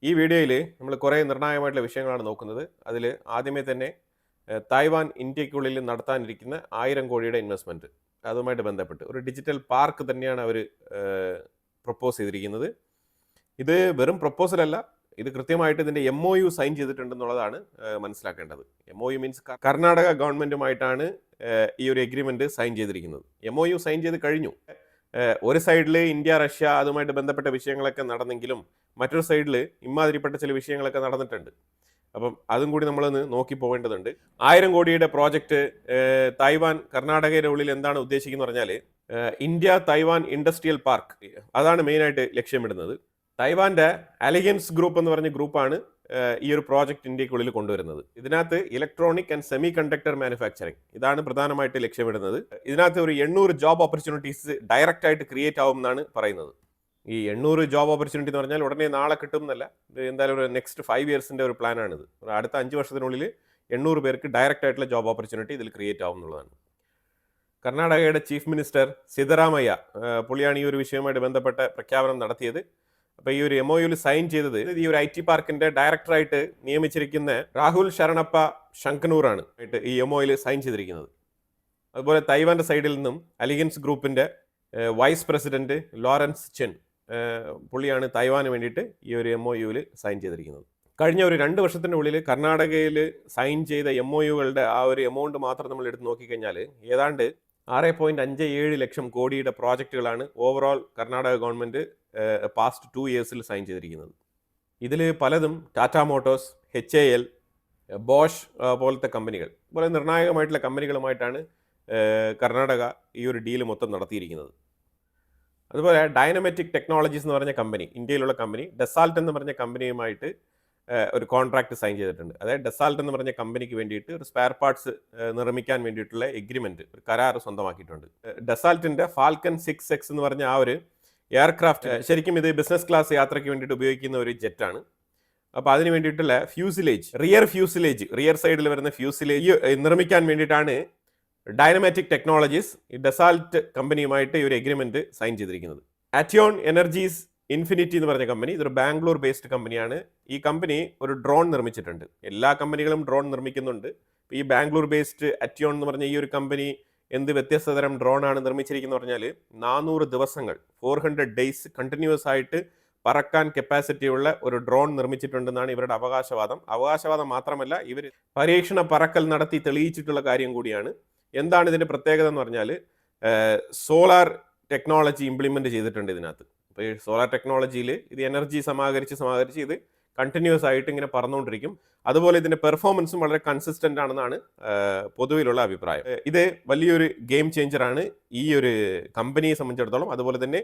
ഈ വീഡിയോയിൽ നമ്മൾ കുറേ നിർണായകമായിട്ടുള്ള വിഷയങ്ങളാണ് നോക്കുന്നത്. അതിൽ ആദ്യമേ തന്നെ തായ്വാൻ ഇന്ത്യക്കുള്ളിൽ നടത്താനിരിക്കുന്ന 1000 കോടിയുടെ ഇൻവെസ്റ്റ്മെൻറ്റ് അതുമായിട്ട് ബന്ധപ്പെട്ട് ഒരു ഡിജിറ്റൽ പാർക്ക് തന്നെയാണ് അവർ പ്രപ്പോസ് ചെയ്തിരിക്കുന്നത്. ഇത് വെറും പ്രപ്പോസലല്ല, ഇത് കൃത്യമായിട്ട് ഇതിൻ്റെ MOU സൈൻ ചെയ്തിട്ടുണ്ടെന്നുള്ളതാണ് മനസ്സിലാക്കേണ്ടത്. MOU മീൻസ് കർണാടക ഗവൺമെൻറ്റുമായിട്ടാണ് ഈ ഒരു എഗ്രിമെൻറ്റ് സൈൻ ചെയ്തിരിക്കുന്നത്. MOU സൈൻ ചെയ്ത് കഴിഞ്ഞു. ഒരു സൈഡിൽ ഇന്ത്യ റഷ്യ അതുമായിട്ട് ബന്ധപ്പെട്ട വിഷയങ്ങളൊക്കെ നടന്നെങ്കിലും മറ്റൊരു സൈഡിൽ ഇമാതിരിപ്പെട്ട ചില വിഷയങ്ങളൊക്കെ നടന്നിട്ടുണ്ട്. അപ്പം അതും കൂടി നമ്മളൊന്ന് നോക്കി പോകേണ്ടതുണ്ട്. 1000 കോടിയുടെ പ്രോജക്റ്റ് തായ്വാൻ കർണാടകയുടെ ഉള്ളിൽ എന്താണ് ഉദ്ദേശിക്കുന്നത് പറഞ്ഞാൽ ഇന്ത്യ തായ്വാൻ ഇൻഡസ്ട്രിയൽ പാർക്ക്, അതാണ് മെയിനായിട്ട് ലക്ഷ്യമിടുന്നത്. തായ്വാൻ്റെ അലിയൻസ് ഗ്രൂപ്പ് എന്ന് പറഞ്ഞ ഗ്രൂപ്പാണ് ഈ ഒരു പ്രോജക്റ്റ് ഇന്ത്യക്കുള്ളിൽ കൊണ്ടുവരുന്നത്. ഇതിനകത്ത് electronic and semi conductor manufacturing ഇതാണ് പ്രധാനമായിട്ട് ലക്ഷ്യമിടുന്നത്. ഇതിനകത്ത് ഒരു 800 ജോബ് ഓപ്പർച്യൂണിറ്റീസ് ഡയറക്റ്റ് ആയിട്ട് ക്രിയേറ്റ് ആവും എന്നാണ് പറയുന്നത്. ഈ 800 ജോബ് ഓപ്പർച്യൂണിറ്റി എന്ന് പറഞ്ഞാൽ ഉടനെ നാളെ കിട്ടും എന്നല്ല, ഇത് എന്തായാലും ഒരു നെക്സ്റ്റ് 5 ഇയേഴ്സിൻ്റെ ഒരു പ്ലാനാണിത്. അടുത്ത 5 വർഷത്തിനുള്ളിൽ 800 പേർക്ക് ഡയറക്റ്റ് ആയിട്ടുള്ള ജോബ് ഓപ്പർച്യൂണിറ്റി ഇതിൽ ക്രിയേറ്റ് ആവും എന്നുള്ളതാണ്. കർണാടകയുടെ ചീഫ് മിനിസ്റ്റർ സിദ്ധരാമയ്യ പുള്ളിയാണ് ഈ ഒരു വിഷയവുമായിട്ട് ബന്ധപ്പെട്ട പ്രഖ്യാപനം നടത്തിയത്. അപ്പോൾ ഈ ഒരു MOU സൈൻ ചെയ്തത് ഈ ഒരു IT പാർക്കിന്റെ ഡയറക്ടറായിട്ട് നിയമിച്ചിരിക്കുന്ന രാഹുൽ ശരണപ്പ ശങ്കനൂറാണ് ഈ MOU സൈൻ ചെയ്തിരിക്കുന്നത്. അതുപോലെ തായ്വാന്റെ സൈഡിൽ നിന്നും അലിയൻസ് ഗ്രൂപ്പിന്റെ വൈസ് പ്രസിഡന്റ് ലോറൻസ് ചെൻ പുള്ളിയാണ് തായ്വാന് വേണ്ടിയിട്ട് ഈ ഒരു MOU സൈൻ ചെയ്തിരിക്കുന്നത്. കഴിഞ്ഞ ഒരു 2 വർഷത്തിൻ്റെ ഉള്ളിൽ കർണാടകയിൽ സൈൻ ചെയ്ത MOUകളുടെ ആ ഒരു എമൗണ്ട് മാത്രം നമ്മൾ എടുത്ത് നോക്കിക്കഴിഞ്ഞാൽ ഏതാണ്ട് 6.57 ലക്ഷം കോടിയുടെ പ്രോജക്റ്റുകളാണ് ഓവറോൾ കർണാടക ഗവൺമെൻറ് പാസ്റ്റ് 2 ഇയേഴ്സിൽ സൈൻ ചെയ്തിരിക്കുന്നത്. ഇതിൽ പലതും ടാറ്റ മോട്ടോഴ്സ്, HAL, ബോഷ് പോലത്തെ കമ്പനികൾ, പോലെ നിർണായകമായിട്ടുള്ള കമ്പനികളുമായിട്ടാണ് കർണാടക ഈ ഒരു ഡീല് മൊത്തം നടത്തിയിരിക്കുന്നത്. അതുപോലെ ഡൈനമാറ്റിക് ടെക്നോളജീസ് എന്ന് പറഞ്ഞ കമ്പനി, ഇന്ത്യയിലുള്ള കമ്പനി, ഡെസാൾട്ട് എന്ന് പറഞ്ഞ കമ്പനിയുമായിട്ട് ഒരു കോൺട്രാക്ട് സൈൻ ചെയ്തിട്ടുണ്ട്. അതായത് ഡെസാൾട്ട് എന്ന് പറഞ്ഞ കമ്പനിക്ക് വേണ്ടിയിട്ട് ഒരു സ്പെയർ പാർട്സ് നിർമ്മിക്കാൻ വേണ്ടിയിട്ടുള്ള എഗ്രിമെൻറ്റ്, ഒരു കരാർ സ്വന്തമാക്കിയിട്ടുണ്ട്. ഡെസാൾട്ടിൻ്റെ ഫാൽക്കൺ 6X എന്ന് പറഞ്ഞ ആ ഒരു എയർക്രാഫ്റ്റ് ശരിക്കും ഇത് ബിസിനസ് ക്ലാസ് യാത്രയ്ക്ക് വേണ്ടിയിട്ട് ഉപയോഗിക്കുന്ന ഒരു ജെറ്റാണ്. അപ്പോൾ അതിന് വേണ്ടിയിട്ടുള്ള റിയർ സൈഡിൽ വരുന്ന ഫ്യൂസിലേജ് നിർമ്മിക്കാൻ വേണ്ടിയിട്ടാണ് ഡൈനമാറ്റിക് ടെക്നോളജീസ് ഈ ഡെസാൾട്ട് കമ്പനിയുമായിട്ട് ഈ ഒരു എഗ്രിമെൻറ്റ് സൈൻ ചെയ്തിരിക്കുന്നത്. അറ്റിയോൺ എനർജീസ് ഇൻഫിനിറ്റി എന്ന് പറഞ്ഞ കമ്പനി, ഇതൊരു ബാംഗ്ലൂർ ബേസ്ഡ് കമ്പനിയാണ്. ഈ കമ്പനി ഒരു ഡ്രോൺ നിർമ്മിച്ചിട്ടുണ്ട്. എല്ലാ കമ്പനികളും ഡ്രോൺ നിർമ്മിക്കുന്നുണ്ട്. ഈ ബാംഗ്ലൂർ ബേസ്ഡ് അറ്റിയോൺ എന്ന് പറഞ്ഞ ഈ ഒരു കമ്പനി എന്ത് വ്യത്യസ്ത തരം ഡ്രോണാണ് നിർമ്മിച്ചിരിക്കുന്നത് പറഞ്ഞാൽ 400 ദിവസങ്ങൾ 400 ഡേയ്സ് കണ്ടിന്യൂസ് ആയിട്ട് പറക്കാൻ കപ്പാസിറ്റിയുള്ള ഒരു ഡ്രോൺ നിർമ്മിച്ചിട്ടുണ്ടെന്നാണ് ഇവരുടെ അവകാശവാദം മാത്രമല്ല, ഇവർ പരീക്ഷണ പറക്കൽ നടത്തി തെളിയിച്ചിട്ടുള്ള കാര്യം കൂടിയാണ്. എന്താണ് ഇതിൻ്റെ പ്രത്യേകത എന്ന് പറഞ്ഞാൽ സോളാർ ടെക്നോളജി ഇംപ്ലിമെൻറ്റ് ചെയ്തിട്ടുണ്ട് ഇതിനകത്ത്. അപ്പോൾ ഈ സോളാർ ടെക്നോളജിയിൽ ഇത് എനർജി സമാഹരിച്ച് ഇത് കണ്ടിന്യൂസ് ആയിട്ട് ഇങ്ങനെ പറന്നുകൊണ്ടിരിക്കും. അതുപോലെ ഇതിൻ്റെ പെർഫോമൻസും വളരെ കൺസിസ്റ്റൻ്റ് ആണെന്നാണ് പൊതുവിലുള്ള അഭിപ്രായം. ഇത് വലിയൊരു ഗെയിം ചേഞ്ചറാണ് ഈ ഒരു കമ്പനിയെ സംബന്ധിച്ചിടത്തോളം. അതുപോലെ തന്നെ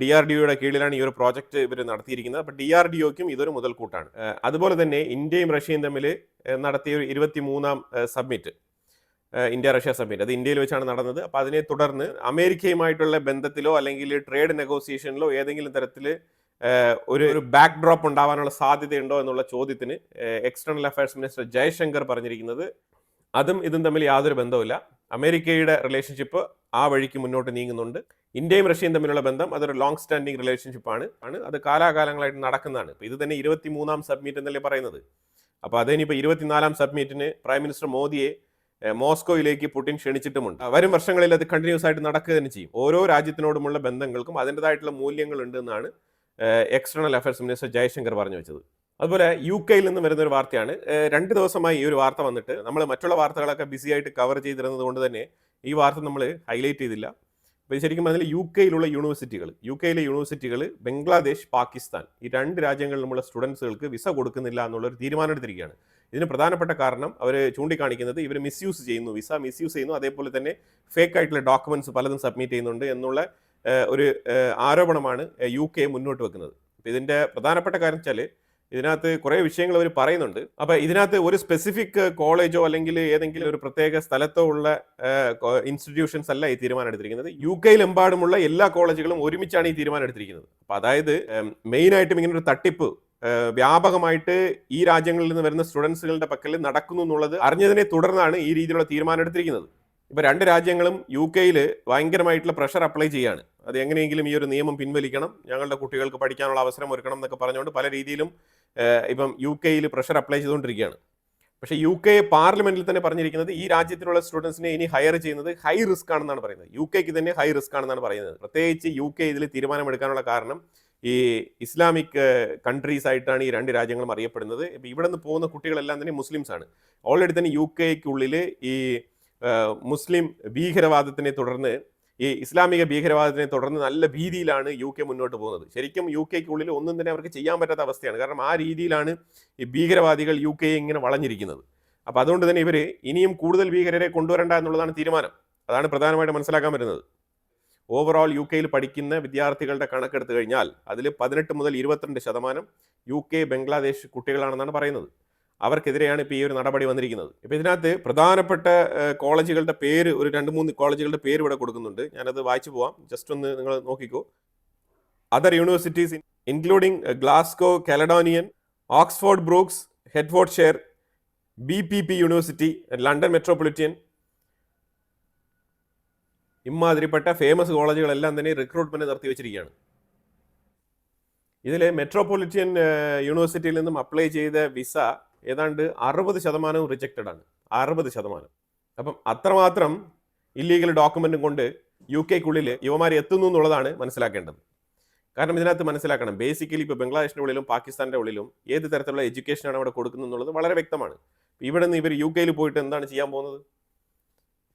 DRDOയുടെ കീഴിലാണ് ഈ ഒരു പ്രോജക്റ്റ് ഇവർ നടത്തിയിരിക്കുന്നത്. അപ്പോൾ DRDOയ്ക്കും ഇതൊരു മുതൽക്കൂട്ടാണ്. അതുപോലെ തന്നെ ഇന്ത്യയും റഷ്യയും തമ്മിൽ നടത്തിയ ഒരു 23ാം സബ്മിറ്റ്, ഇന്ത്യ റഷ്യ സബ്മിറ്റ്, അത് ഇന്ത്യയിൽ വെച്ചാണ് നടന്നത്. അപ്പോൾ അതിനെ തുടർന്ന് അമേരിക്കയുമായിട്ടുള്ള ബന്ധത്തിലോ അല്ലെങ്കിൽ ട്രേഡ് നെഗോസിയേഷനിലോ ഏതെങ്കിലും തരത്തിൽ ഒരു ബാക്ക് ഡ്രോപ്പ് ഉണ്ടാവാനുള്ള സാധ്യതയുണ്ടോ എന്നുള്ള ചോദ്യത്തിന് എക്സ്റ്റേണൽ അഫയേഴ്സ് മിനിസ്റ്റർ ജയശങ്കർ പറഞ്ഞിരിക്കുന്നത് അതും ഇതും തമ്മിൽ യാതൊരു ബന്ധവുമില്ല. അമേരിക്കയുടെ റിലേഷൻഷിപ്പ് ആ വഴിക്ക് മുന്നോട്ട് നീങ്ങുന്നുണ്ട്. ഇന്ത്യയും റഷ്യയും തമ്മിലുള്ള ബന്ധം അതൊരു ലോങ് സ്റ്റാൻഡിങ് റിലേഷൻഷിപ്പാണ്, അത് കാലാകാലങ്ങളായിട്ട് നടക്കുന്നതാണ്. ഇത് തന്നെ 23ാം സബ്മിറ്റ് എന്നല്ലേ പറയുന്നത്. അപ്പോൾ അതിനിപ്പോൾ 24ാം സബ്മിറ്റിന് പ്രൈം മിനിസ്റ്റർ മോദിയെ മോസ്കോയിലേക്ക് പുടിൻ ക്ഷണിച്ചിട്ടുമുണ്ട്. വരും വർഷങ്ങളിൽ അത് കണ്ടിന്യൂസ് ആയിട്ട് നടക്കുക തന്നെ ചെയ്യും. ഓരോ രാജ്യത്തിനോടുമുള്ള ബന്ധങ്ങൾക്കും അതിൻ്റെതായിട്ടുള്ള മൂല്യങ്ങളുണ്ട് എന്നാണ് എക്സ്റ്റേണൽ അഫയേഴ്സ് മിനിസ്റ്റർ ജയശങ്കർ പറഞ്ഞു വെച്ചത്. അതുപോലെ UK നിന്ന് വരുന്ന ഒരു വാർത്തയാണ്. 2 ദിവസമായി ഈ ഒരു വാർത്ത വന്നിട്ട് നമ്മൾ മറ്റുള്ള വാർത്തകളൊക്കെ ബിസി ആയിട്ട് കവർ ചെയ്തിരുന്നത് കൊണ്ട് തന്നെ ഈ വാർത്ത നമ്മൾ ഹൈലൈറ്റ് ചെയ്തില്ല. അപ്പോൾ ശരിക്കും അതിൽ യൂകെയിലെ യൂണിവേഴ്സിറ്റികൾ ബംഗ്ലാദേശ്, പാകിസ്ഥാൻ ഈ 2 രാജ്യങ്ങളിലുമുള്ള സ്റ്റുഡൻസുകൾക്ക് വിസ കൊടുക്കുന്നില്ല എന്നുള്ളൊരു തീരുമാനം എടുത്തിരിക്കുകയാണ്. ഇതിന് പ്രധാനപ്പെട്ട കാരണം അവർ ചൂണ്ടിക്കാണിക്കുന്നത് ഇവർ വിസ മിസ്യൂസ് ചെയ്യുന്നു, അതേപോലെ തന്നെ ഫേക്ക് ആയിട്ടുള്ള ഡോക്യുമെന്റ്സ് പലതും സബ്മിറ്റ് ചെയ്യുന്നുണ്ട് എന്നുള്ള ഒരു ആരോപണമാണ് UK മുന്നോട്ട് വെക്കുന്നത്. അപ്പോൾ ഇതിൻ്റെ പ്രധാനപ്പെട്ട കാര്യം വെച്ചാൽ ഇതിനകത്ത് കുറേ വിഷയങ്ങൾ അവർ പറയുന്നുണ്ട്. അപ്പോൾ ഇതിനകത്ത് ഒരു സ്പെസിഫിക് കോളേജോ അല്ലെങ്കിൽ ഏതെങ്കിലും ഒരു പ്രത്യേക സ്ഥലത്തോ ഉള്ള ഇൻസ്റ്റിറ്റ്യൂഷൻസ് അല്ല ഈ തീരുമാനം എടുത്തിരിക്കുന്നത്. UK-ലെമ്പാടുമുള്ള എല്ലാ കോളേജുകളും ഒരുമിച്ചാണ് ഈ തീരുമാനം എടുത്തിരിക്കുന്നത്. അപ്പോൾ അതായത് മെയിനായിട്ടും ഇങ്ങനെ ഒരു തട്ടിപ്പ് വ്യാപകമായിട്ട് ഈ രാജ്യങ്ങളിൽ നിന്ന് വരുന്ന സ്റ്റുഡൻസുകളുടെ പക്കൽ നടക്കുന്നു എന്നുള്ളത് അറിഞ്ഞതിനെ തുടർന്നാണ് ഈ രീതിയിലുള്ള തീരുമാനം എടുത്തിരിക്കുന്നത്. ഇപ്പോൾ 2 രാജ്യങ്ങളും UK-യിൽ ഭയങ്കരമായിട്ടുള്ള പ്രഷർ അപ്ലൈ ചെയ്യാണ്. അത് എങ്ങനെയെങ്കിലും ഈ ഒരു നിയമം പിൻവലിക്കണം, ഞങ്ങളുടെ കുട്ടികൾക്ക് പഠിക്കാനുള്ള അവസരം ഒരുക്കണം എന്നൊക്കെ പറഞ്ഞുകൊണ്ട് പല രീതിയിലും ഇപ്പം യു കെയിൽ പ്രഷർ അപ്ലൈ ചെയ്തുകൊണ്ടിരിക്കുകയാണ്. പക്ഷേ യു കെ പാർലമെന്റിൽ തന്നെ പറഞ്ഞിരിക്കുന്നത് ഈ രാജ്യത്തിലുള്ള സ്റ്റുഡൻസിനെ ഇനി ഹയർ ചെയ്യുന്നത് ഹൈ റിസ്ക് ആണെന്നാണ് പറയുന്നത്. യു കെക്ക് തന്നെ ഹൈ റിസ്ക് ആണെന്നാണ് പറയുന്നത്. പ്രത്യേകിച്ച് യു കെ ഇതിൽ തീരുമാനമെടുക്കാനുള്ള കാരണം ഈ ഇസ്ലാമിക് കൺട്രീസ് ആയിട്ടാണ് ഈ രണ്ട് രാജ്യങ്ങളും അറിയപ്പെടുന്നത്. ഇപ്പം ഇവിടെ നിന്ന് പോകുന്ന കുട്ടികളെല്ലാം തന്നെ മുസ്ലിംസ് ആണ്. ഓൾറെഡി തന്നെ യു കെക്കുള്ളിൽ ഈ മുസ്ലിം ഭീകരവാദത്തിനെ തുടർന്ന് ഈ ഇസ്ലാമിക ഭീകരവാദത്തിനെ തുടർന്ന് നല്ല ഭീതിയിലാണ് യു കെ മുന്നോട്ട് പോകുന്നത്. ശരിക്കും യു കെക്കുള്ളിൽ ഒന്നും തന്നെ അവർക്ക് ചെയ്യാൻ പറ്റാത്ത അവസ്ഥയാണ്. കാരണം ആ രീതിയിലാണ് ഈ ഭീകരവാദികൾ യു കെയെ ഇങ്ങനെ വളഞ്ഞിരിക്കുന്നത്. അപ്പോൾ അതുകൊണ്ട് തന്നെ ഇവർ ഇനിയും കൂടുതൽ ഭീകരരെ കൊണ്ടുവരേണ്ട എന്നുള്ളതാണ് തീരുമാനം. അതാണ് പ്രധാനമായിട്ട് മനസ്സിലാക്കാൻ പറ്റുന്നത്. ഓവറോൾ യു കെയിൽ പഠിക്കുന്ന വിദ്യാർത്ഥികളുടെ കണക്കെടുത്തു കഴിഞ്ഞാൽ അതിൽ 18 മുതൽ 22% യു കെ ബംഗ്ലാദേശ് കുട്ടികളാണെന്നാണ് പറയുന്നത്. അവർക്കെതിരെയാണ് ഇപ്പോൾ ഈ ഒരു നടപടി വന്നിരിക്കുന്നത്. ഇപ്പോൾ ഇതിനകത്ത് പ്രധാനപ്പെട്ട കോളേജുകളുടെ പേര് ഒരു 2-3 കോളേജുകളുടെ പേര് ഇവിടെ കൊടുക്കുന്നുണ്ട്. ഞാനത് വായിച്ചു പോവാം, ജസ്റ്റ് ഒന്ന് നിങ്ങൾ നോക്കിക്കോ. Other universities including Glasgow Caledonian, Oxford Brooks, Hertfordshire, BPP university, London Metropolitan, ഇമാതിരിപ്പെട്ട ഫേമസ് കോളേജുകളെല്ലാം തന്നെ റിക്രൂട്ട്മെന്റ് നടത്തി വെച്ചിരിക്കുകയാണ്. ഇതിൽ മെട്രോപൊളിറ്റൻ യൂണിവേഴ്സിറ്റിയിൽ നിന്നും അപ്ലൈ ചെയ്ത വിസ ഏതാണ്ട് 60% റിജക്റ്റഡ് ആണ്. 60%. അപ്പം അത്രമാത്രം ഇല്ലീഗൽ ഡോക്യുമെന്റും കൊണ്ട് യു കെക്കുള്ളിൽ യുവമാർ എത്തുന്നു എന്നുള്ളതാണ് മനസ്സിലാക്കേണ്ടത്. കാരണം ഇതിനകത്ത് മനസ്സിലാക്കണം, ബേസിക്കലി ഇപ്പോൾ ബംഗ്ലാദേശിൻ്റെ ഉള്ളിലും പാകിസ്ഥാൻ്റെ ഉള്ളിലും ഏത് തരത്തിലുള്ള എഡ്യൂക്കേഷനാണ് അവിടെ കൊടുക്കുന്നത് എന്നുള്ളത് വളരെ വ്യക്തമാണ്. ഇവിടെ നിന്ന് ഇവർ യു കെയിൽ പോയിട്ട് എന്താണ് ചെയ്യാൻ പോകുന്നത്?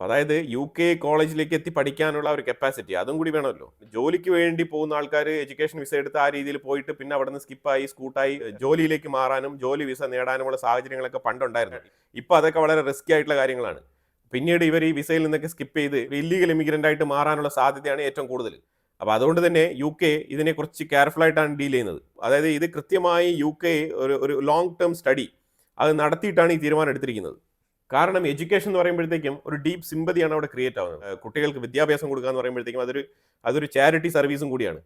അതായത് യു കെ കോളേജിലേക്ക് എത്തി പഠിക്കാനുള്ള ഒരു കപ്പാസിറ്റി അതും കൂടി വേണമല്ലോ. ജോലിക്ക് വേണ്ടി പോകുന്ന ആൾക്കാർ എഡ്യൂക്കേഷൻ വിസ എടുത്ത് ആ രീതിയിൽ പോയിട്ട് പിന്നെ അവിടെ നിന്ന് സ്കിപ്പായി സ്കൂട്ടായി ജോലിയിലേക്ക് മാറാനും ജോലി വിസ നേടാനുമുള്ള സാഹചര്യങ്ങളൊക്കെ പണ്ടുണ്ടായിരുന്നു. ഇപ്പോൾ അതൊക്കെ വളരെ റിസ്കി ആയിട്ടുള്ള കാര്യങ്ങളാണ്. പിന്നീട് ഇവർ ഈ വിസയിൽ നിന്നൊക്കെ സ്കിപ്പ് ചെയ്ത് ഇല്ലീഗൽ ഇമിഗ്രൻ്റ് ആയിട്ട് മാറാനുള്ള സാധ്യതയാണ് ഏറ്റവും കൂടുതൽ. അപ്പോൾ അതുകൊണ്ട് തന്നെ യു കെ ഇതിനെ കുറച്ച് കെയർഫുൾ ആയിട്ടാണ് ഡീൽ ചെയ്യുന്നത്. അതായത് ഇത് കൃത്യമായി യു കെ ഒരു ലോങ് ടേം സ്റ്റഡി അത് നടത്തിയിട്ടാണ് ഈ തീരുമാനം എടുത്തിരിക്കുന്നത്. കാരണം എഡ്യൂക്കേഷൻ എന്ന് പറയുമ്പോഴത്തേക്കും ഒരു ഡീപ്പ് സിമ്പതിയാണ് അവിടെ ക്രിയേറ്റ് ആവുന്നത്. കുട്ടികൾക്ക് വിദ്യാഭ്യാസം കൊടുക്കുക എന്ന് പറയുമ്പോഴത്തേക്കും അതൊരു ചാരിറ്റി സർവീസും കൂടിയാണ്.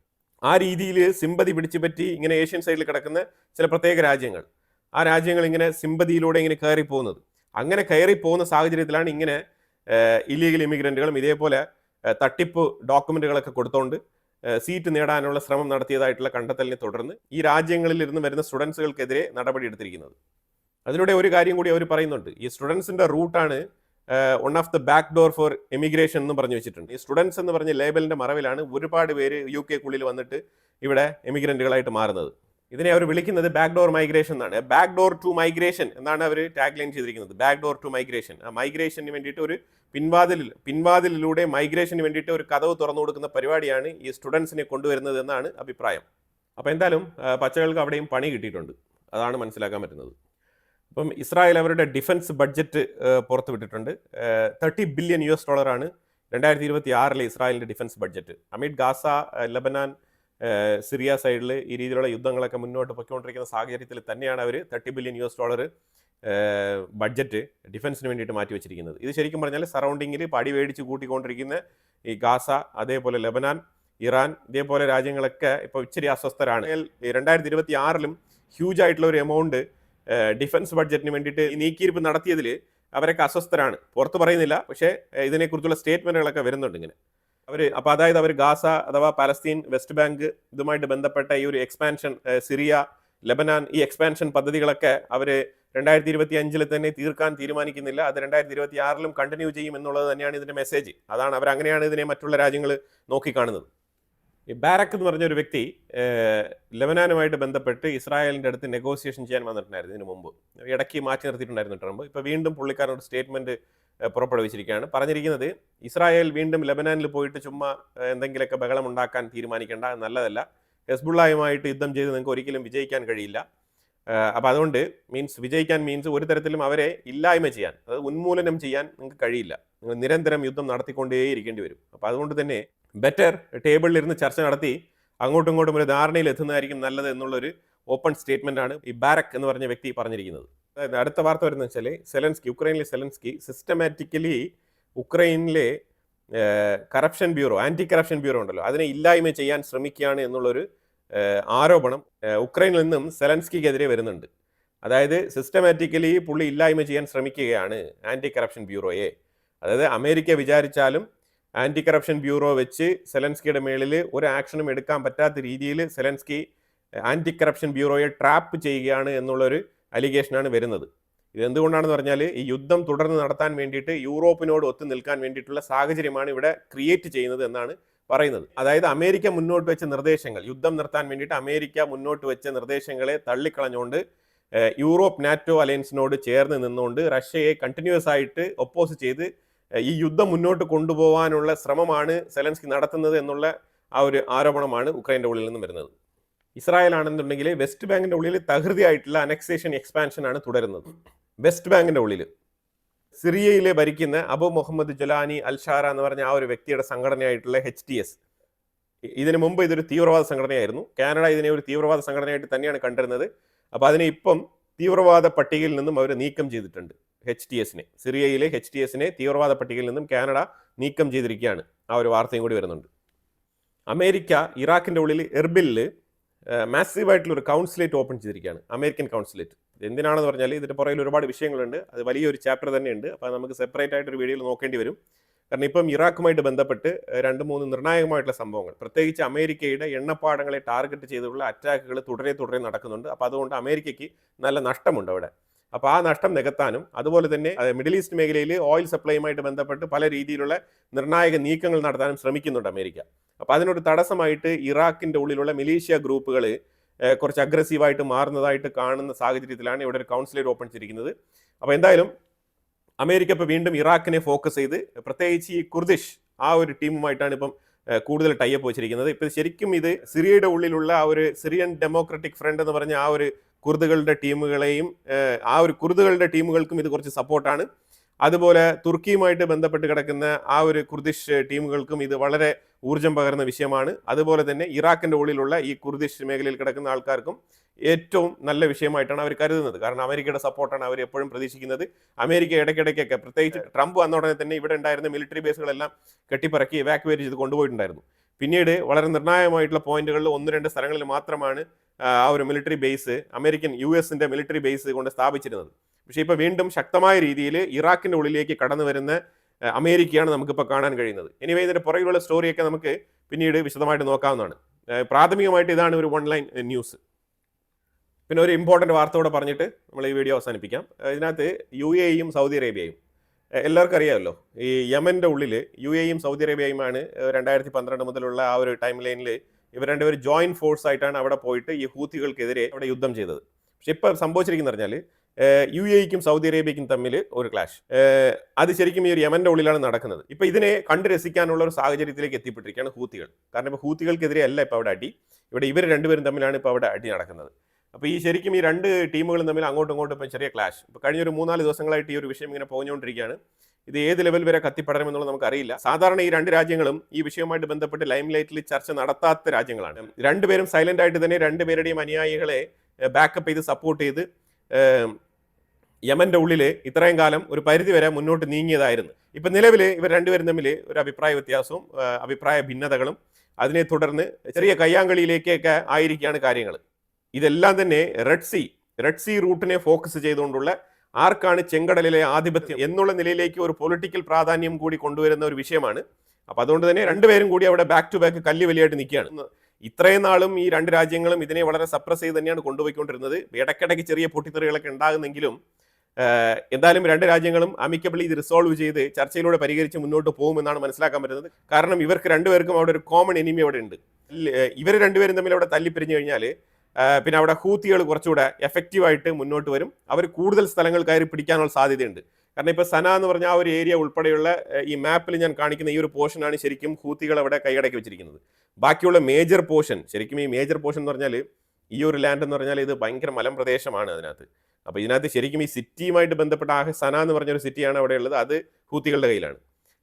ആ രീതിയിൽ സിമ്പതി പിടിച്ചു പറ്റി ഇങ്ങനെ ഏഷ്യൻ സൈഡിൽ കിടക്കുന്ന ചില പ്രത്യേക രാജ്യങ്ങൾ, ആ രാജ്യങ്ങൾ ഇങ്ങനെ സിമ്പതിയിലൂടെ ഇങ്ങനെ കയറി പോകുന്നത്. അങ്ങനെ കയറി പോകുന്ന സാഹചര്യത്തിലാണ് ഇങ്ങനെ ഇല്ലീഗൽ ഇമിഗ്രൻറ്റുകളും ഇതേപോലെ തട്ടിപ്പ് ഡോക്യുമെൻറ്റുകളൊക്കെ കൊടുത്തുകൊണ്ട് സീറ്റ് നേടാനുള്ള ശ്രമം നടത്തിയതായിട്ടുള്ള കണ്ടെത്തലിനെ തുടർന്ന് ഈ രാജ്യങ്ങളിൽ ഇരുന്ന് വരുന്ന സ്റ്റുഡൻസുകൾക്കെതിരെ നടപടി എടുത്തിരിക്കുന്നത്. അതിലൂടെ ഒരു കാര്യം കൂടി അവർ പറയുന്നുണ്ട്, ഈ സ്റ്റുഡൻസിൻ്റെ റൂട്ടാണ് one of the back door for emigration എന്ന് പറഞ്ഞു വെച്ചിട്ടുണ്ട്. ഈ സ്റ്റുഡൻസ് എന്ന് പറഞ്ഞ ലേബലിൻ്റെ മറവിലാണ് ഒരുപാട് പേര് യു കെക്കുള്ളിൽ വന്നിട്ട് ഇവിടെ എമിഗ്രൻറ്റുകളായിട്ട് മാറുന്നത്. ഇതിനെ അവർ വിളിക്കുന്നത് ബാക്ക് ഡോർ മൈഗ്രേഷൻ എന്നാണ്. ബാക്ക് ഡോർ ടു മൈഗ്രേഷൻ എന്നാണ് അവർ ടാഗ് ലൈൻ ചെയ്തിരിക്കുന്നത്. Back door to migration. ആ മൈഗ്രേഷന് വേണ്ടിയിട്ട് ഒരു പിൻവാതിലിലൂടെ മൈഗ്രേഷന് വേണ്ടിയിട്ട് ഒരു കതവ് തുറന്നു കൊടുക്കുന്ന പരിപാടിയാണ് ഈ സ്റ്റുഡൻസിനെ കൊണ്ടുവരുന്നത് എന്നാണ് അഭിപ്രായം. അപ്പോൾ എന്തായാലും പച്ചകൾക്ക് അവിടെയും പണി കിട്ടിയിട്ടുണ്ട്, അതാണ് മനസ്സിലാക്കാൻ പറ്റുന്നത്. അപ്പം ഇസ്രായേൽ അവരുടെ ഡിഫൻസ് ബഡ്ജറ്റ് പുറത്തുവിട്ടിട്ടുണ്ട്. $30 ബില്യൺ 2026 ഇസ്രായേലിൻ്റെ defence budget. Amid Gaza, Lebanon, Syria സൈഡിൽ ഈ രീതിയിലുള്ള യുദ്ധങ്ങളൊക്കെ മുന്നോട്ട് പൊയ്ക്കൊണ്ടിരിക്കുന്ന സാഹചര്യത്തിൽ തന്നെയാണ് അവർ $30 ബില്യൺ ബഡ്ജറ്റ് ഡിഫൻസിന് വേണ്ടിയിട്ട് മാറ്റി വെച്ചിരിക്കുന്നത്. ഇത് ശരിക്കും പറഞ്ഞാൽ സറൗണ്ടിങ്ങിൽ പടി മേടിച്ച് കൂട്ടിക്കൊണ്ടിരിക്കുന്ന ഈ ഗാസ, അതേപോലെ ലബനാൻ, ഇറാൻ, ഇതേപോലെ രാജ്യങ്ങളൊക്കെ ഇപ്പോൾ ഇച്ചിരി അസ്വസ്ഥരാണ്. 2026 ഹ്യൂജ് ആയിട്ടുള്ള ഒരു എമൗണ്ട് ഡിഫൻസ് ബഡ്ജറ്റിന് വേണ്ടിയിട്ട് നീക്കിയിരിപ്പ് നടത്തിയതിൽ അവരൊക്കെ അസ്വസ്ഥരാണ്. പുറത്ത് പറയുന്നില്ല, പക്ഷേ ഇതിനെക്കുറിച്ചുള്ള സ്റ്റേറ്റ്മെൻറ്റുകളൊക്കെ വരുന്നുണ്ട് ഇങ്ങനെ. അപ്പോൾ അതായത് അവർ ഗാസ അഥവാ പാലസ്തീൻ, വെസ്റ്റ് ബാങ്ക് ഇതുമായിട്ട് ബന്ധപ്പെട്ട ഈ ഒരു എക്സ്പാൻഷൻ, സിറിയ, ലബനാൻ, ഈ എക്സ്പാൻഷൻ പദ്ധതികളൊക്കെ അവർ 2025 തന്നെ തീർക്കാൻ തീരുമാനിക്കുന്നില്ല. അത് 2026 കണ്ടിന്യൂ ചെയ്യും എന്നുള്ളത് തന്നെയാണ് ഇതിൻ്റെ മെസ്സേജ്. അവരങ്ങനെയാണ് ഇതിനെ മറ്റുള്ള രാജ്യങ്ങൾ നോക്കിക്കാണുന്നത്. ഈ ബാരക്ക് എന്ന് പറഞ്ഞ ഒരു വ്യക്തി ലെബനാനുമായിട്ട് ബന്ധപ്പെട്ട് ഇസ്രായേലിൻ്റെ അടുത്ത് നെഗോസിയേഷൻ ചെയ്യാൻ വന്നിട്ടുണ്ടായിരുന്നു. ഇതിനു മുമ്പ് ഇടയ്ക്ക് മാറ്റി നിർത്തിയിട്ടുണ്ടായിരുന്നു ട്രംപ്. ഇപ്പോൾ വീണ്ടും പുള്ളിക്കാരൻ ഒരു സ്റ്റേറ്റ്മെൻറ്റ് പുറപ്പെടുവിച്ചിരിക്കുകയാണ്. പറഞ്ഞിരിക്കുന്നത് ഇസ്രായേൽ വീണ്ടും ലെബനാനിൽ പോയിട്ട് ചുമ്മാ എന്തെങ്കിലുമൊക്കെ ബഹളം ഉണ്ടാക്കാൻ തീരുമാനിക്കേണ്ട, നല്ലതല്ല. ഹെസ്ബുള്ളായുമായിട്ട് യുദ്ധം ചെയ്ത് നിങ്ങൾക്ക് ഒരിക്കലും വിജയിക്കാൻ കഴിയില്ല. അപ്പോൾ അതുകൊണ്ട് വിജയിക്കാൻ മീൻസ് ഒരു തരത്തിലും അവരെ ഇല്ലായ്മ ചെയ്യാൻ, അതായത് ഉന്മൂലനം ചെയ്യാൻ നിങ്ങൾക്ക് കഴിയില്ല. നിങ്ങൾ നിരന്തരം യുദ്ധം നടത്തിക്കൊണ്ടേയിരിക്കേണ്ടി വരും. അപ്പോൾ അതുകൊണ്ട് തന്നെ ബെറ്റർ ടേബിളിലിരുന്ന് ചർച്ച നടത്തി അങ്ങോട്ടും ഇങ്ങോട്ടും ഒരു ധാരണയിൽ എത്തുന്നതായിരിക്കും നല്ലത് എന്നുള്ളൊരു ഓപ്പൺ സ്റ്റേറ്റ്മെൻ്റ് ആണ് ഈ ബാരക്ക് എന്ന് പറഞ്ഞ വ്യക്തി പറഞ്ഞിരിക്കുന്നത്. അതായത് അടുത്ത വാർത്ത വരുന്നത് വെച്ചാൽ ഉക്രൈനിലെ സെലൻസ്കി സിസ്റ്റമാറ്റിക്കലി ഉക്രൈനിലെ corruption bureau, anti corruption bureau ഉണ്ടല്ലോ, അതിനെ ഇല്ലായ്മ ചെയ്യാൻ ശ്രമിക്കുകയാണ് എന്നുള്ളൊരു ആരോപണം ഉക്രൈനിൽ നിന്നും സെലൻസ്കിക്കെതിരെ വരുന്നുണ്ട്. അതായത് സിസ്റ്റമാറ്റിക്കലി പുള്ളി ഇല്ലായ്മ ചെയ്യാൻ ശ്രമിക്കുകയാണ് ആൻറ്റി കറപ്ഷൻ ബ്യൂറോയെ. അതായത് അമേരിക്ക വിചാരിച്ചാലും ആൻറ്റി കറപ്ഷൻ ബ്യൂറോ വെച്ച് സെലൻസ്കിയുടെ മേളിൽ ഒരു ആക്ഷനും എടുക്കാൻ പറ്റാത്ത രീതിയിൽ സെലൻസ്കി ആൻറ്റി കറപ്ഷൻ ബ്യൂറോയെ ട്രാപ്പ് ചെയ്യുകയാണ് എന്നുള്ളൊരു അലിഗേഷനാണ് വരുന്നത്. ഇതെന്തുകൊണ്ടാണെന്ന് പറഞ്ഞാൽ ഈ യുദ്ധം തുടർന്ന് നടത്താൻ വേണ്ടിയിട്ട് യൂറോപ്പിനോട് ഒത്തു നിൽക്കാൻ വേണ്ടിയിട്ടുള്ള സാഹചര്യമാണ് ഇവിടെ ക്രിയേറ്റ് ചെയ്യുന്നത് എന്നാണ് പറയുന്നത്. അതായത് അമേരിക്ക മുന്നോട്ട് വെച്ച നിർദ്ദേശങ്ങൾ, യുദ്ധം നിർത്താൻ വേണ്ടിയിട്ട് അമേരിക്ക മുന്നോട്ട് വെച്ച നിർദ്ദേശങ്ങളെ തള്ളിക്കളഞ്ഞുകൊണ്ട് യൂറോപ്പ് നാറ്റോ അലയൻസിനോട് ചേർന്ന് നിന്നുകൊണ്ട് റഷ്യയെ കണ്ടിന്യൂസ് ആയിട്ട് ഒപ്പോസ് ചെയ്ത് ഈ യുദ്ധം മുന്നോട്ട് കൊണ്ടുപോകാനുള്ള ശ്രമമാണ് സെലൻസ്കി നടത്തുന്നത് എന്നുള്ള ആ ഒരു ആരോപണമാണ് ഉക്രൈൻ്റെ ഉള്ളിൽ നിന്നും വരുന്നത്. ഇസ്രായേൽ ആണെന്നുണ്ടെങ്കിൽ വെസ്റ്റ് ബാങ്കിന്റെ ഉള്ളിൽ തകൃതിയായിട്ടുള്ള അനക്സേഷൻ എക്സ്പാൻഷൻ ആണ് തുടരുന്നത്. വെസ്റ്റ് ബാങ്കിന്റെ ഉള്ളിൽ സിറിയയിലെ ഭരിക്കുന്ന അബു മുഹമ്മദ് ജലാനി അൽഷാര എന്ന് പറഞ്ഞ ആ ഒരു വ്യക്തിയുടെ സംഘടനയായിട്ടുള്ള HTS, ഇതിനു മുമ്പ് ഇതൊരു തീവ്രവാദ സംഘടനയായിരുന്നു. കാനഡ ഇതിനെ ഒരു തീവ്രവാദ സംഘടനയായിട്ട് തന്നെയാണ് കണ്ടിരുന്നത്. അപ്പോൾ അതിനെ ഇപ്പം തീവ്രവാദ പട്ടികയിൽ നിന്നും അവർ നീക്കം ചെയ്തിട്ടുണ്ട്. HTSനെ, സിറിയയിലെ HTSനെ തീവ്രവാദ പട്ടികയിൽ നിന്നും കാനഡ നീക്കം ചെയ്തിരിക്കുകയാണ്. ആ ഒരു വാർത്തയും കൂടി വരുന്നുണ്ട്. അമേരിക്ക ഇറാഖിന്റെ ഉള്ളിൽ എർബിലിൽ മാസീവായിട്ടുള്ള ഒരു കൗൺസിലേറ്റ് ഓപ്പൺ ചെയ്തിരിക്കുകയാണ്, അമേരിക്കൻ കൗൺസിലേറ്റ്. എന്തിനാണെന്ന് പറഞ്ഞാൽ ഇതിൻ്റെ പുറകിൽ ഒരുപാട് വിഷയങ്ങളുണ്ട്, അത് വലിയൊരു ചാപ്റ്റർ തന്നെയുണ്ട്. അപ്പോൾ നമുക്ക് സെപ്പറേറ്റ് ആയിട്ട് ഒരു വീഡിയോയിൽ നോക്കേണ്ടി വരും. കാരണം ഇപ്പം ഇറാഖുമായിട്ട് ബന്ധപ്പെട്ട് 2-3 നിർണായകമായിട്ടുള്ള സംഭവങ്ങൾ, പ്രത്യേകിച്ച് അമേരിക്കയുടെ എണ്ണപ്പാടങ്ങളെ ടാർഗറ്റ് ചെയ്തുള്ള അറ്റാക്കുകൾ തുടരെ നടക്കുന്നുണ്ട്. അപ്പോൾ അതുകൊണ്ട് അമേരിക്കയ്ക്ക് നല്ല നഷ്ടമുണ്ട് അവിടെ. അപ്പോൾ ആ നഷ്ടം നികത്താനും അതുപോലെ തന്നെ മിഡിൽ ഈസ്റ്റ് മേഖലയിൽ ഓയിൽ സപ്ലൈയുമായിട്ട് ബന്ധപ്പെട്ട് പല രീതിയിലുള്ള നിർണായക നീക്കങ്ങൾ നടത്താനും ശ്രമിക്കുന്നുണ്ട് അമേരിക്ക. അപ്പോൾ അതിനൊരു തടസ്സമായിട്ട് ഇറാഖിൻ്റെ ഉള്ളിലുള്ള മിലീഷ്യ ഗ്രൂപ്പുകൾ കുറച്ച് അഗ്രസീവായിട്ട് മാറുന്നതായിട്ട് കാണുന്ന സാഹചര്യത്തിലാണ് ഇവിടെ ഒരു കൗൺസിലേറ്റ് ഓപ്പൺ ചെയ്തിരിക്കുന്നത്. അപ്പോൾ എന്തായാലും അമേരിക്ക ഇപ്പോൾ വീണ്ടും ഇറാഖിനെ ഫോക്കസ് ചെയ്ത് പ്രത്യേകിച്ച് ഈ കുർദിഷ് ആ ഒരു ടീമുമായിട്ടാണ് ഇപ്പം കൂടുതൽ ടൈപ്പ് വെച്ചിരിക്കുന്നത്. ഇപ്പോൾ ശരിക്കും ഇത് സിറിയയുടെ ഉള്ളിലുള്ള ആ ഒരു സിറിയൻ ഡെമോക്രാറ്റിക് ഫ്രണ്ട് എന്ന് പറഞ്ഞ ആ ഒരു കുർദുകളുടെ ടീമുകളെയും ആ ഒരു കുർദുകളുടെ ടീമുകൾക്കും ഇത് കുറച്ച് സപ്പോർട്ടാണ്. അതുപോലെ തുർക്കിയുമായിട്ട് ബന്ധപ്പെട്ട് കിടക്കുന്ന ആ ഒരു കുർദിഷ് ടീമുകൾക്കും ഇത് വളരെ ഊർജം പകരുന്ന വിഷയമാണ്. അതുപോലെ തന്നെ ഇറാഖിൻ്റെ ഉള്ളിലുള്ള ഈ കുർദിഷ് മേഖലയിൽ കിടക്കുന്ന ആൾക്കാർക്കും ഏറ്റവും നല്ല വിഷയമായിട്ടാണ് അവർ കരുതുന്നത്. കാരണം അമേരിക്കയുടെ സപ്പോർട്ടാണ് അവർ എപ്പോഴും പ്രതീക്ഷിക്കുന്നത്. അമേരിക്ക ഇടയ്ക്കിടയ്ക്കൊക്കെ പ്രത്യേകിച്ച് ട്രംപ് വന്ന ഉടനെ തന്നെ ഇവിടെ ഉണ്ടായിരുന്ന മിലിറ്ററി ബേസുകളെല്ലാം കെട്ടിപ്പറക്കി എവാക്യുവേറ്റ് ചെയ്ത് കൊണ്ടുപോയിട്ടുണ്ടായിരുന്നു. പിന്നീട് വളരെ നിർണായകമായിട്ടുള്ള പോയിന്റുകളിൽ 1-2 സ്ഥലങ്ങളിൽ മാത്രമാണ് ആ ഒരു മിലിറ്ററി ബേസ് അമേരിക്കൻ US-ന്റെ മിലിറ്ററി ബേസ് കൊണ്ട് സ്ഥാപിച്ചിരുന്നത്. പക്ഷേ ഇപ്പോൾ വീണ്ടും ശക്തമായ രീതിയിൽ ഇറാഖിൻ്റെ ഉള്ളിലേക്ക് കടന്നു വരുന്ന അമേരിക്കയാണ് നമുക്കിപ്പോൾ കാണാൻ കഴിയുന്നത്. എനിവേ ഇതിൻ്റെ പുറകിലുള്ള സ്റ്റോറിയൊക്കെ നമുക്ക് പിന്നീട് വിശദമായിട്ട് നോക്കാവുന്നതാണ്. പ്രാഥമികമായിട്ട് ഇതാണ് ഒരു 1 ലൈൻ ന്യൂസ്. പിന്നെ ഒരു ഇമ്പോർട്ടൻ്റ് വാർത്ത കൂടെ പറഞ്ഞിട്ട് നമ്മൾ ഈ വീഡിയോ അവസാനിപ്പിക്കാം. ഇതിനകത്ത് UAE-യും സൗദി അറേബ്യയും എല്ലാവർക്കും അറിയാമല്ലോ, ഈ യമൻ്റെ ഉള്ളിൽ UAE-യും സൗദി അറേബ്യയുമാണ് 2012 മുതലുള്ള ആ ഒരു ടൈം ലൈനിൽ ഇവർ രണ്ടുപേരും ജോയിൻറ്റ് ഫോഴ്സ് ആയിട്ടാണ് അവിടെ പോയിട്ട് ഈ ഹൂത്തികൾക്കെതിരെ അവിടെ യുദ്ധം ചെയ്തത്. പക്ഷെ ഇപ്പോൾ സംഭവിച്ചിരിക്കുന്നത് പറഞ്ഞാൽ UAE-ക്കും സൗദി അറേബ്യയ്ക്കും തമ്മിൽ ഒരു ക്ലാഷ്, അത് ശരിക്കും ഈ ഒരു യമൻ്റെ ഉള്ളിലാണ് നടക്കുന്നത്. ഇപ്പോൾ ഇതിനെ കണ്ടു രസിക്കാനുള്ള ഒരു സാഹചര്യത്തിലേക്ക് എത്തിപ്പെട്ടിരിക്കുകയാണ് ഹൂത്തികൾ. കാരണം ഇപ്പോൾ ഹൂത്തികൾക്കെതിരെ അല്ല ഇപ്പോൾ അവിടെ അടി, ഇവിടെ ഇവർ രണ്ടുപേരും തമ്മിലാണ് ഇപ്പോൾ അവിടെ അടി നടക്കുന്നത്. അപ്പോൾ ഈ ശരിക്കും ഈ 2 ടീമുകളും തമ്മിൽ അങ്ങോട്ടും ഇങ്ങോട്ടും ഇപ്പോൾ ചെറിയ ക്ലാഷ്. ഇപ്പോൾ കഴിഞ്ഞൊരു 3-4 ദിവസങ്ങളായിട്ട് ഈ ഒരു വിഷയം ഇങ്ങനെ പോഞ്ഞുകൊണ്ടിരിക്കുകയാണ്. ഇത് ഏത് ലെവൽ വരെ കത്തിപ്പടരുമെന്നുള്ളത് നമുക്കറിയില്ല. സാധാരണ ഈ 2 രാജ്യങ്ങളും ഈ വിഷയവുമായിട്ട് ബന്ധപ്പെട്ട് ലൈം ലൈറ്റിൽ ചർച്ച നടത്താത്ത രാജ്യങ്ങളാണ്. രണ്ടുപേരും സൈലന്റ് ആയിട്ട് തന്നെ രണ്ടുപേരുടെയും അനുയായികളെ ബാക്കപ്പ് ചെയ്ത് സപ്പോർട്ട് ചെയ്ത് യമന്റെ ഉള്ളിൽ ഇത്രയും കാലം ഒരു പരിധി വരെ മുന്നോട്ട് നീങ്ങിയതായിരുന്നു. ഇപ്പം നിലവിൽ ഇവർ രണ്ടുപേരും തമ്മിൽ ഒരു അഭിപ്രായ വ്യത്യാസവും അഭിപ്രായ ഭിന്നതകളും അതിനെ തുടർന്ന് ചെറിയ കയ്യാങ്കളിയിലേക്കൊക്കെ ആയിരിക്കുകയാണ് കാര്യങ്ങൾ. ഇതെല്ലാം തന്നെ റെഡ് സീ റൂട്ടിനെ ഫോക്കസ് ചെയ്തുകൊണ്ടുള്ള ആർക്കാണ് ചെങ്കടലിലെ ആധിപത്യം എന്നുള്ള നിലയിലേക്ക് ഒരു പൊളിറ്റിക്കൽ പ്രാധാന്യം കൂടി കൊണ്ടുവരുന്ന ഒരു വിഷയമാണ്. അപ്പോൾ അതുകൊണ്ട് തന്നെ രണ്ടുപേരും കൂടി അവിടെ ബാക്ക് ടു ബാക്ക് കല്ല് വലിയായിട്ട് നിൽക്കുകയാണ്. ഇത്രയും നാളും ഈ 2 രാജ്യങ്ങളും ഇതിനെ വളരെ സപ്രസ് ചെയ്ത് തന്നെയാണ് കൊണ്ടുപോയിക്കൊണ്ടിരുന്നത്. ഇടയ്ക്കിടയ്ക്ക് ചെറിയ പൊട്ടിത്തെറികളൊക്കെ ഉണ്ടാകുന്നെങ്കിലും എന്തായാലും 2 രാജ്യങ്ങളും അമിക്കബിളി ഇത് റിസോൾവ് ചെയ്ത് ചർച്ചയിലൂടെ പരിഹരിച്ച് മുന്നോട്ട് പോകുമെന്നാണ് മനസ്സിലാക്കാൻ പറ്റുന്നത്. കാരണം ഇവർക്ക് രണ്ടുപേർക്കും അവിടെ ഒരു കോമൺ എനിമി അവിടെ ഉണ്ട്. ഇവർ രണ്ടുപേരും തമ്മിൽ അവിടെ തല്ലിപ്പിരിഞ്ഞു കഴിഞ്ഞാൽ പിന്നെ അവിടെ ഹൂത്തികൾ കുറച്ചുകൂടെ എഫക്റ്റീവായിട്ട് മുന്നോട്ട് വരും. അവർ കൂടുതൽ സ്ഥലങ്ങൾ കയറി പിടിക്കാനുള്ള സാധ്യതയുണ്ട്. കാരണം ഇപ്പോൾ സന എന്ന് പറഞ്ഞ ആ ഒരു ഏരിയ ഉൾപ്പെടെയുള്ള ഈ മാപ്പിൽ ഞാൻ കാണിക്കുന്ന ഈ ഒരു പോർഷനാണ് ശരിക്കും ഹൂത്തികൾ അവിടെ കൈയടക്കി വെച്ചിരിക്കുന്നത്. ബാക്കിയുള്ള മേജർ പോർഷൻ, ശരിക്കും ഈ മേജർ പോർഷൻ എന്ന് പറഞ്ഞാൽ ഈ ഒരു ലാൻഡ് എന്ന് പറഞ്ഞാൽ ഇത് ഭയങ്കര മലമ്പ്രദേശമാണ് അതിനകത്ത്. അപ്പോൾ ഇതിനകത്ത് ശരിക്കും ഈ സിറ്റിയുമായിട്ട് ബന്ധപ്പെട്ട സന എന്ന് പറഞ്ഞൊരു സിറ്റിയാണ് അവിടെ ഉള്ളത്, അത് ഹൂത്തികളുടെ കയ്യിലാണ്.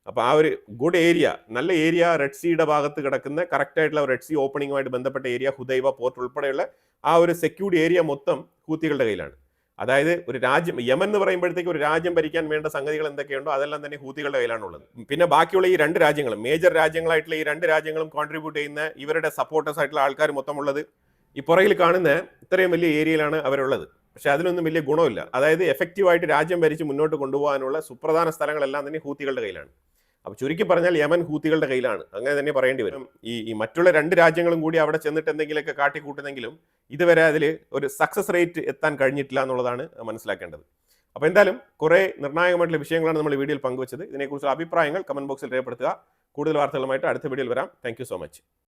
അപ്പോൾ ആ ഒരു ഗുഡ് ഏരിയ, നല്ല ഏരിയ, റെഡ് സീയുടെ ഭാഗത്ത് കിടക്കുന്ന കറക്റ്റായിട്ടുള്ള റെഡ് സീ ഓപ്പണിങ്ങുമായിട്ട് ബന്ധപ്പെട്ട ഏരിയ, ഹുദൈവ പോർട്ട് ഉൾപ്പെടെയുള്ള ആ ഒരു സെക്യൂർഡ് ഏരിയ മൊത്തം ഹൂത്തികളുടെ കയ്യിലാണ്. അതായത് ഒരു രാജ്യം, യമൻ എന്ന് പറയുമ്പോഴത്തേക്ക് ഒരു രാജ്യം ഭരിക്കാൻ വേണ്ട സംഗതികൾ എന്തൊക്കെയുണ്ടോ അതെല്ലാം തന്നെ ഹൂത്തികളുടെ കയ്യിലാണുള്ളത്. പിന്നെ ബാക്കിയുള്ള ഈ 2 രാജ്യങ്ങളും, മേജർ രാജ്യങ്ങളായിട്ടുള്ള ഈ 2 രാജ്യങ്ങളും കോൺട്രിബ്യൂട്ട് ചെയ്യുന്ന ഇവരുടെ സപ്പോർട്ടേഴ്സ് ആയിട്ടുള്ള ആൾക്കാർ മൊത്തം ഉള്ളത് ഈ പുറകിൽ കാണുന്ന ഇത്രയും വലിയ ഏരിയയിലാണ് അവരുള്ളത്. പക്ഷെ അതിനൊന്നും വലിയ ഗുണമില്ല. അതായത് എഫക്റ്റീവായിട്ട് രാജ്യം ഭരിച്ച് മുന്നോട്ട് കൊണ്ടുപോകാനുള്ള സുപ്രധാന സ്ഥലങ്ങളെല്ലാം തന്നെ ഹൂത്തികളുടെ കയ്യിലാണ്. അപ്പോൾ ചുരുക്കി പറഞ്ഞാൽ യമൻ ഹൂത്തികളുടെ കയ്യിലാണ്, അങ്ങനെ തന്നെ പറയേണ്ടി വരും. ഈ മറ്റുള്ള 2 രാജ്യങ്ങളും കൂടി അവിടെ ചെന്നിട്ട് എന്തെങ്കിലുമൊക്കെ കാട്ടിക്കൂട്ടുന്നെങ്കിലും ഇതുവരെ അതിൽ ഒരു സക്സസ് റേറ്റ് എത്താൻ കഴിഞ്ഞിട്ടില്ല എന്നുള്ളതാണ് മനസ്സിലാക്കേണ്ടത്. അപ്പോൾ എന്തായാലും കുറേ നിർണായകമായിട്ടുള്ള വിഷയങ്ങളാണ് നമ്മൾ ഈ വീഡിയോയിൽ പങ്കുവച്ചത്. ഇതിനെക്കുറിച്ചുള്ള അഭിപ്രായങ്ങൾ കമന്റ് ബോക്സിൽ രേഖപ്പെടുത്തുക. കൂടുതൽ വാർത്തകളുമായിട്ട് അടുത്ത വീഡിയോയിൽ വരാം. Thank you so much.